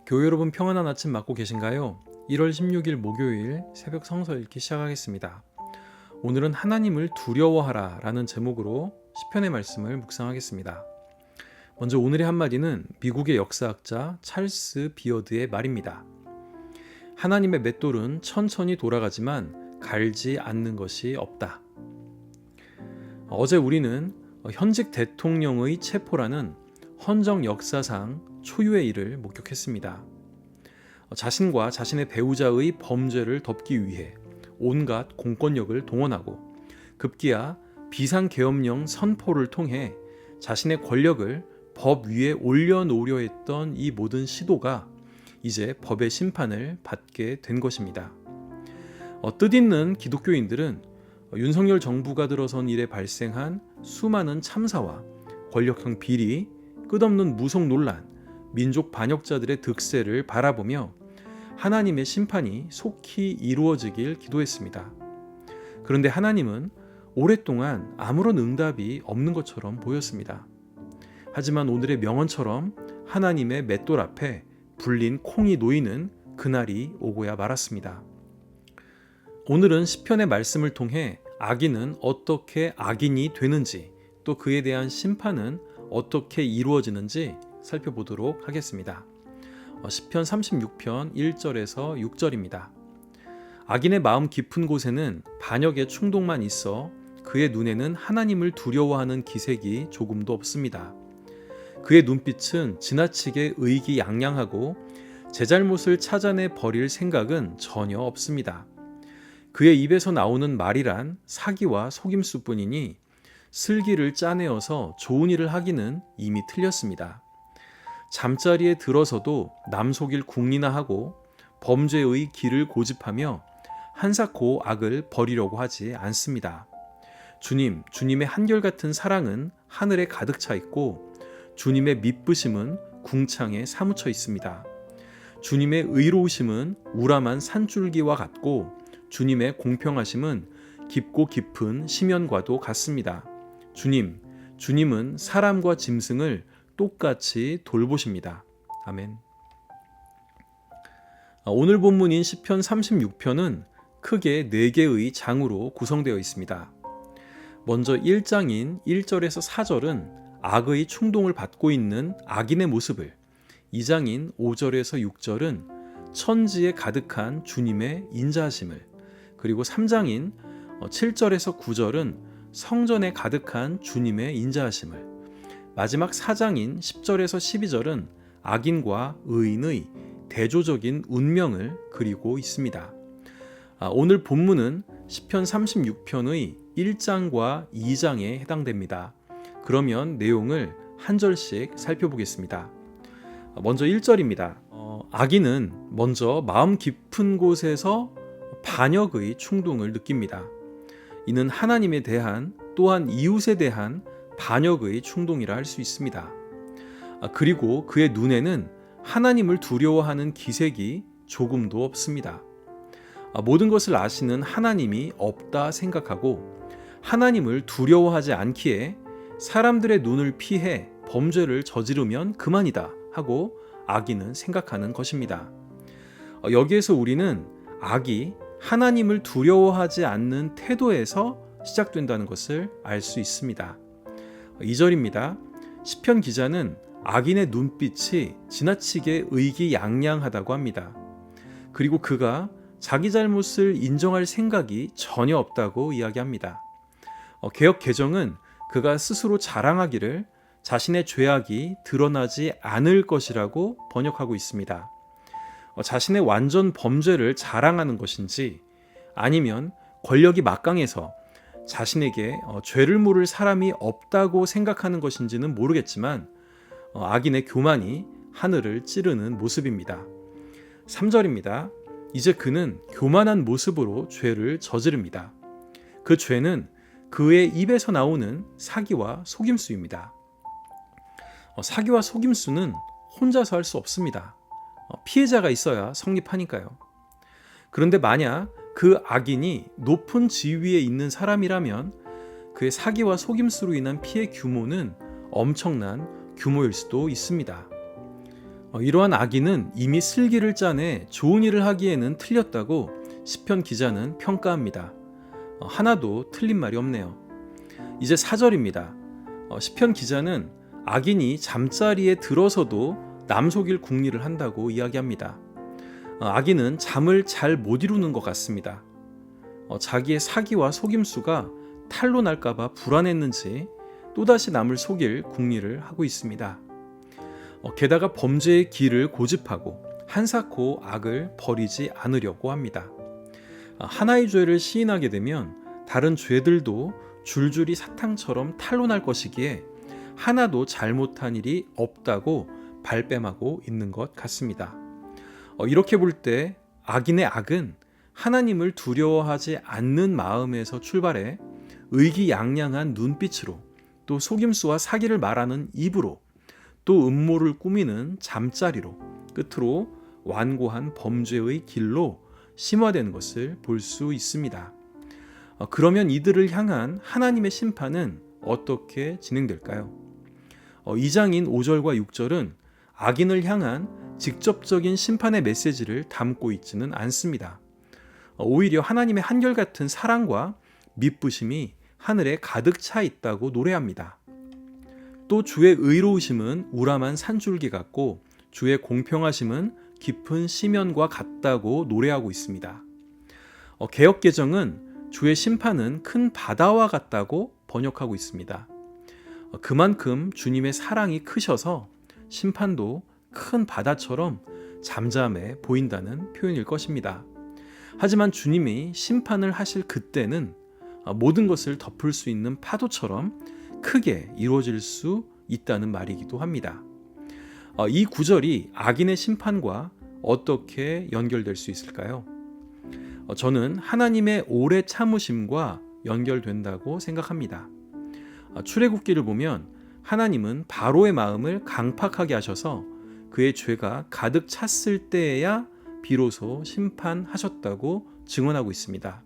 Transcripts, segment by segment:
교회 여러분 평안한 아침 맞고 계신가요? 1월 16일 목요일 새벽 성서 읽기 시작하겠습니다. 오늘은 하나님을 두려워하라 라는 제목으로 시편의 말씀을 묵상하겠습니다. 먼저 오늘의 한마디는 미국의 역사학자 찰스 비어드의 말입니다. 하나님의 맷돌은 천천히 돌아가지만 갈지 않는 것이 없다. 어제 우리는 현직 대통령의 체포라는 헌정 역사상 초유의 일을 목격했습니다. 자신과 자신의 배우자의 범죄를 덮기 위해 온갖 공권력을 동원하고 급기야 비상계엄령 선포를 통해 자신의 권력을 법 위에 올려놓으려 했던 이 모든 시도가 이제 법의 심판을 받게 된 것입니다. 뜻있는 기독교인들은 윤석열 정부가 들어선 이래 발생한 수많은 참사와 권력형 비리, 끝없는 무속 논란, 민족 반역자들의 득세를 바라보며 하나님의 심판이 속히 이루어지길 기도했습니다. 그런데 하나님은 오랫동안 아무런 응답이 없는 것처럼 보였습니다. 하지만 오늘의 명언처럼 하나님의 맷돌 앞에 불린 콩이 놓이는 그날이 오고야 말았습니다. 오늘은 시편의 말씀을 통해 악인은 어떻게 악인이 되는지, 또 그에 대한 심판은 어떻게 이루어지는지 살펴보도록 하겠습니다. 시편 36편 1절에서 6절입니다. 악인의 마음 깊은 곳에는 반역의 충동만 있어 그의 눈에는 하나님을 두려워하는 기색이 조금도 없습니다. 그의 눈빛은 지나치게 의기양양하고 제 잘못을 찾아내 버릴 생각은 전혀 없습니다. 그의 입에서 나오는 말이란 사기와 속임수뿐이니 슬기를 짜내어서 좋은 일을 하기는 이미 틀렸습니다. 잠자리에 들어서도 남 속일 궁리나 하고 범죄의 길을 고집하며 한사코 악을 버리려고 하지 않습니다. 주님의 한결같은 사랑은 하늘에 가득 차 있고 주님의 미쁘심은 궁창에 사무쳐 있습니다. 주님의 의로우심은 우람한 산줄기와 같고 주님의 공평하심은 깊고 깊은 심연과도 같습니다. 주님은 사람과 짐승을 똑같이 돌보십니다. 아멘. 오늘 본문인 시편 36편은 크게 4개의 장으로 구성되어 있습니다. 먼저 1장인 1절에서 4절은 악의 충동을 받고 있는 악인의 모습을, 2장인 5절에서 6절은 천지에 가득한 주님의 인자하심을, 그리고 3장인 7절에서 9절은 성전에 가득한 주님의 인자하심을, 마지막 4장인 10절에서 12절은 악인과 의인의 대조적인 운명을 그리고 있습니다. 오늘 본문은 시편 36편의 1장과 2장에 해당됩니다. 그러면 내용을 한 절씩 살펴보겠습니다. 먼저 1절입니다. 악인은 먼저 마음 깊은 곳에서 반역의 충동을 느낍니다. 이는 하나님에 대한 또한 이웃에 대한 반역의 충동이라 할 수 있습니다. 그리고 그의 눈에는 하나님을 두려워하는 기색이 조금도 없습니다. 모든 것을 아시는 하나님이 없다 생각하고 하나님을 두려워하지 않기에 사람들의 눈을 피해 범죄를 저지르면 그만이다 하고 악인은 생각하는 것입니다. 여기에서 우리는 악이 하나님을 두려워하지 않는 태도에서 시작된다는 것을 알 수 있습니다. 2절입니다. 시편 기자는 악인의 눈빛이 지나치게 의기양양하다고 합니다. 그리고 그가 자기 잘못을 인정할 생각이 전혀 없다고 이야기합니다. 개역 개정은 그가 스스로 자랑하기를 자신의 죄악이 드러나지 않을 것이라고 번역하고 있습니다. 자신의 완전 범죄를 자랑하는 것인지 아니면 권력이 막강해서 자신에게 죄를 물을 사람이 없다고 생각하는 것인지는 모르겠지만 악인의 교만이 하늘을 찌르는 모습입니다. 3절입니다. 이제 그는 교만한 모습으로 죄를 저지릅니다. 그 죄는 그의 입에서 나오는 사기와 속임수입니다. 사기와 속임수는 혼자서 할 수 없습니다. 피해자가 있어야 성립하니까요. 그런데 만약 그 악인이 높은 지위에 있는 사람이라면 그의 사기와 속임수로 인한 피해 규모는 엄청난 규모일 수도 있습니다. 이러한 악인은 이미 슬기를 짜내 좋은 일을 하기에는 틀렸다고 시편 기자는 평가합니다. 하나도 틀린 말이 없네요. 이제 4절입니다. 시편 기자는 악인이 잠자리에 들어서도 남 속일 궁리를 한다고 이야기합니다. 악인은 잠을 잘 못 이루는 것 같습니다. 자기의 사기와 속임수가 탈로 날까봐 불안했는지 또다시 남을 속일 궁리를 하고 있습니다. 게다가 범죄의 길을 고집하고 한사코 악을 버리지 않으려고 합니다. 하나의 죄를 시인하게 되면 다른 죄들도 줄줄이 사탕처럼 탈로 날 것이기에 하나도 잘못한 일이 없다고 발뺌하고 있는 것 같습니다. 이렇게 볼 때 악인의 악은 하나님을 두려워하지 않는 마음에서 출발해 의기양양한 눈빛으로, 또 속임수와 사기를 말하는 입으로, 또 음모를 꾸미는 잠자리로, 끝으로 완고한 범죄의 길로 심화되는 것을 볼 수 있습니다. 그러면 이들을 향한 하나님의 심판은 어떻게 진행될까요? 2장인 5절과 6절은 악인을 향한 직접적인 심판의 메시지를 담고 있지는 않습니다. 오히려 하나님의 한결같은 사랑과 미쁘심이 하늘에 가득 차 있다고 노래합니다. 또 주의 의로우심은 우람한 산줄기 같고 주의 공평하심은 깊은 시면과 같다고 노래하고 있습니다. 개역개정은 주의 심판은 큰 바다와 같다고 번역하고 있습니다. 그만큼 주님의 사랑이 크셔서 심판도 큰 바다처럼 잠잠해 보인다는 표현일 것입니다. 하지만 주님이 심판을 하실 그때는 모든 것을 덮을 수 있는 파도처럼 크게 이루어질 수 있다는 말이기도 합니다. 이 구절이 악인의 심판과 어떻게 연결될 수 있을까요? 저는 하나님의 오래 참으심과 연결된다고 생각합니다. 출애굽기를 보면 하나님은 바로의 마음을 강팍하게 하셔서 그의 죄가 가득 찼을 때에야 비로소 심판하셨다고 증언하고 있습니다.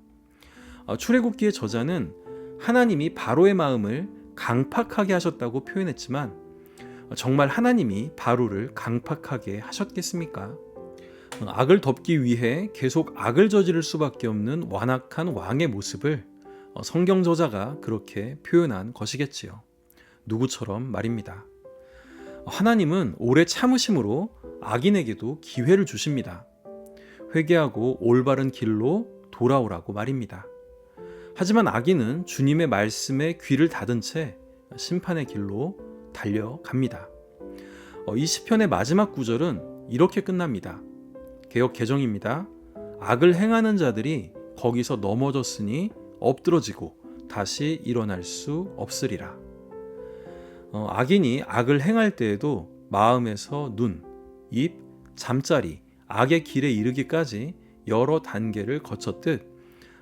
출애굽기의 저자는 하나님이 바로의 마음을 강팍하게 하셨다고 표현했지만 정말 하나님이 바로를 강팍하게 하셨겠습니까? 악을 덮기 위해 계속 악을 저지를 수밖에 없는 완악한 왕의 모습을 성경 저자가 그렇게 표현한 것이겠지요. 누구처럼 말입니다. 하나님은 오래 참으심으로 악인에게도 기회를 주십니다. 회개하고 올바른 길로 돌아오라고 말입니다. 하지만 악인은 주님의 말씀에 귀를 닫은 채 심판의 길로 달려갑니다. 이 시편의 마지막 구절은 이렇게 끝납니다. 개역 개정입니다. 악을 행하는 자들이 거기서 넘어졌으니 엎드러지고 다시 일어날 수 없으리라. 악인이 악을 행할 때에도 마음에서 눈, 입, 잠자리, 악의 길에 이르기까지 여러 단계를 거쳤듯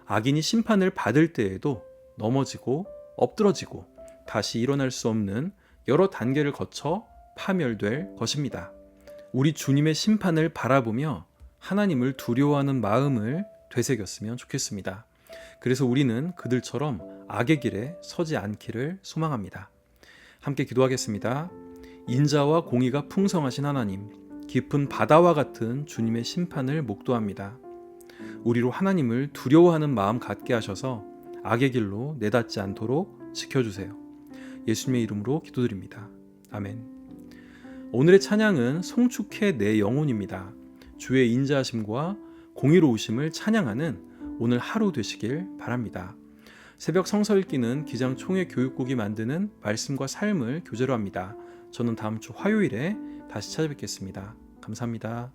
악인이 심판을 받을 때에도 넘어지고 엎드러지고 다시 일어날 수 없는 여러 단계를 거쳐 파멸될 것입니다. 우리 주님의 심판을 바라보며 하나님을 두려워하는 마음을 되새겼으면 좋겠습니다. 그래서 우리는 그들처럼 악의 길에 서지 않기를 소망합니다. 함께 기도하겠습니다. 인자와 공의가 풍성하신 하나님, 깊은 바다와 같은 주님의 심판을 목도합니다. 우리로 하나님을 두려워하는 마음 갖게 하셔서 악의 길로 내닫지 않도록 지켜주세요. 예수님의 이름으로 기도드립니다. 아멘. 오늘의 찬양은 송축해 내 영혼입니다. 주의 인자하심과 공의로우심을 찬양하는 오늘 하루 되시길 바랍니다. 새벽 성서 읽기는 기장총회 교육국이 만드는 말씀과 삶을 교재로 합니다. 저는 다음 주 화요일에 다시 찾아뵙겠습니다. 감사합니다.